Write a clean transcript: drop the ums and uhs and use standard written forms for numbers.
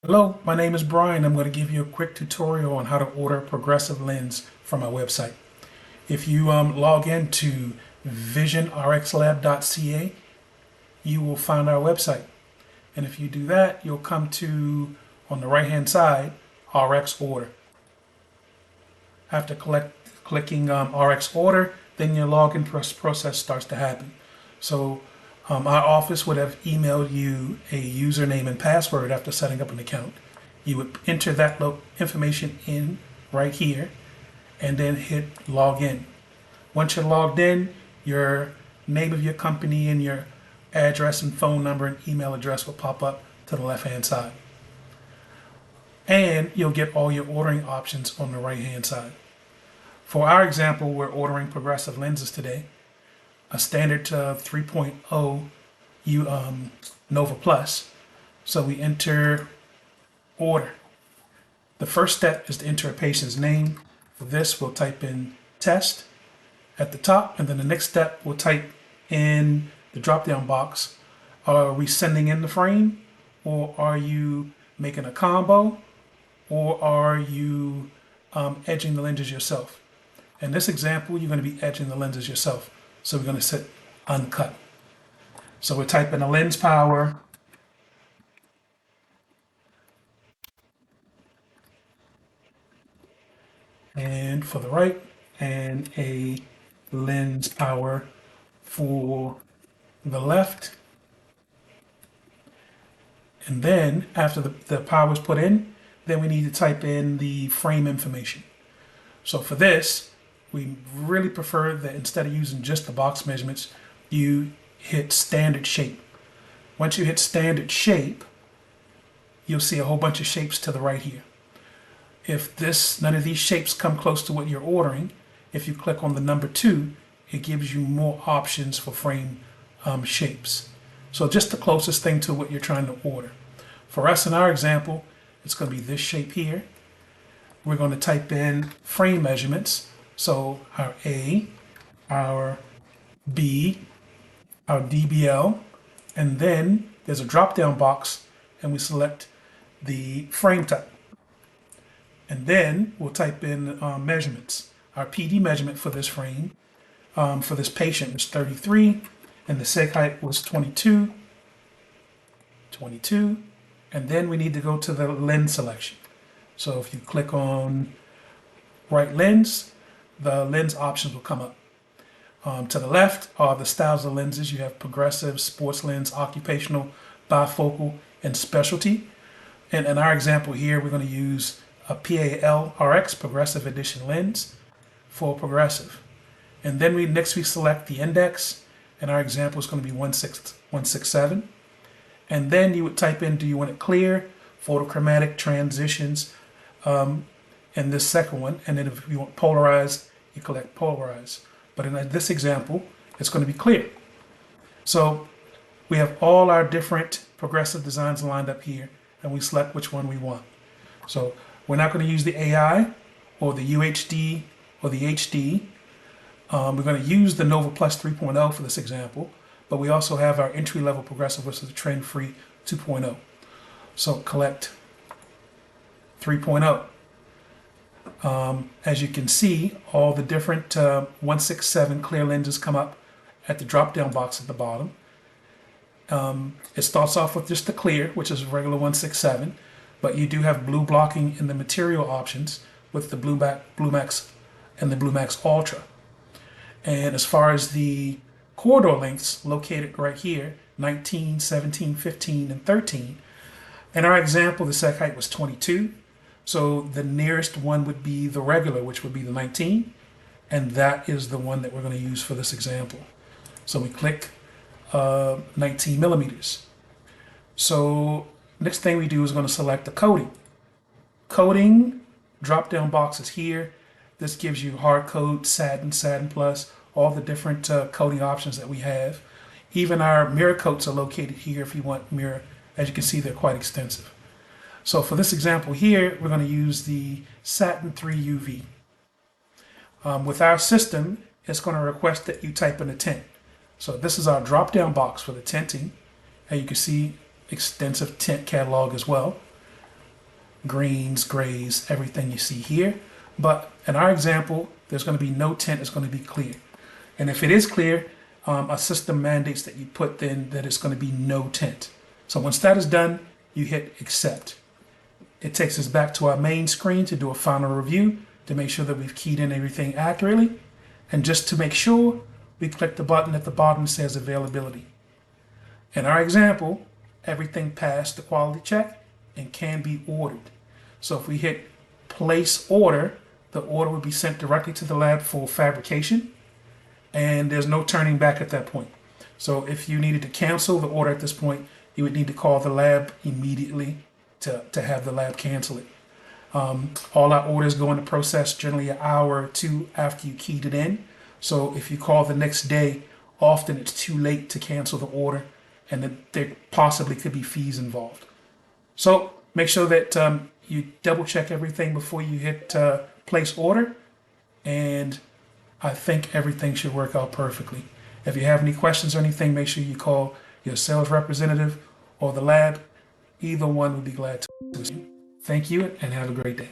Hello, my name is Brian. I'm going to give you a quick tutorial on how to order progressive lens from our website. If you log into visionrxlab.ca, you will find our website. And if you do that, you'll come to, on the right hand side, RX order. After clicking RX order, then your login process starts to happen. So our office would have emailed you a username and password after setting up an account. You would enter that information in right here and then hit login. Once you're logged in, your name of your company and your address and phone number and email address will pop up to the left hand side. And you'll get all your ordering options on the right hand side. For our example, we're ordering progressive lenses today. A standard 3.0 Nova Plus. So we enter order. The first step is to enter a patient's name. For this, we'll type in test at the top, and then the next step, we'll type in the drop-down box. Are we sending in the frame, or are you making a combo, or are you edging the lenses yourself? In this example, you're going to be edging the lenses yourself. So we're going to set uncut. So we're typing a lens power, and for the right, and a lens power for the left. And then after the power is put in, then we need to type in the frame information. So for this, we really prefer that instead of using just the box measurements, you hit standard shape. Once you hit standard shape, you'll see a whole bunch of shapes to the right here. If none of these shapes come close to what you're ordering, if you click on the number 2, it gives you more options for frame shapes. So just the closest thing to what you're trying to order. For us in our example, it's going to be this shape here. We're going to type in frame measurements. So our A, our B, our DBL, and then there's a drop-down box and we select the frame type. And then we'll type in measurements. Our PD measurement for this frame, for this patient was 33, and the seg height was 22, and then we need to go to the lens selection. So if you click on right lens, the lens options will come up. To the left are the styles of lenses. You have progressive, sports lens, occupational, bifocal, and specialty. And in our example here, we're going to use a PAL-RX Progressive Edition lens for progressive. And then next we select the index, and our example is going to be 167. And then you would type in, do you want it clear, photochromatic, transitions, and this second one. And then if you want polarized, you select polarized. But in this example, it's going to be clear. So we have all our different progressive designs lined up here, and we select which one we want. So we're not going to use the AI or the UHD or the HD. We're going to use the Nova Plus 3.0 for this example, but we also have our entry-level progressive versus the trend-free 2.0. So collect 3.0. As you can see, all the different 167 clear lenses come up at the drop-down box at the bottom. It starts off with just the clear, which is regular 167, but you do have blue blocking in the material options with the Blue Max and the Blue Max Ultra. And as far as the corridor lengths, located right here, 19, 17, 15, and 13. In our example, the seg height was 22. So the nearest one would be the regular, which would be the 19. And that is the one that we're going to use for this example. So we click 19 millimeters. So next thing we do is going to select the coating. Coating, drop-down boxes here. This gives you hard coat, satin, satin plus, all the different coating options that we have. Even our mirror coats are located here if you want mirror. As you can see, they're quite extensive. So for this example here, we're going to use the Satin 3 UV. With our system, it's going to request that you type in a tint. So this is our drop-down box for the tinting. And you can see extensive tint catalog as well. greens, grays, everything you see here. But in our example, there's going to be no tint, it's going to be clear. And if it is clear, a system mandates that you put then that it's going to be no tint. So once that is done, you hit accept. It takes us back to our main screen to do a final review to make sure that we've keyed in everything accurately. And just to make sure, we click the button at the bottom that says availability. In our example, everything passed the quality check and can be ordered. So if we hit place order, the order will be sent directly to the lab for fabrication, and there's no turning back at that point. So if you needed to cancel the order at this point, you would need to call the lab immediately to have the lab cancel it. All our orders go into process generally an hour or two after you keyed it in. So if you call the next day, often it's too late to cancel the order, and then there possibly could be fees involved. So make sure that you double check everything before you hit place order, and I think everything should work out perfectly. If you have any questions or anything, make sure you call your sales representative or the lab. Either one would be glad to assist you. Thank you and have a great day.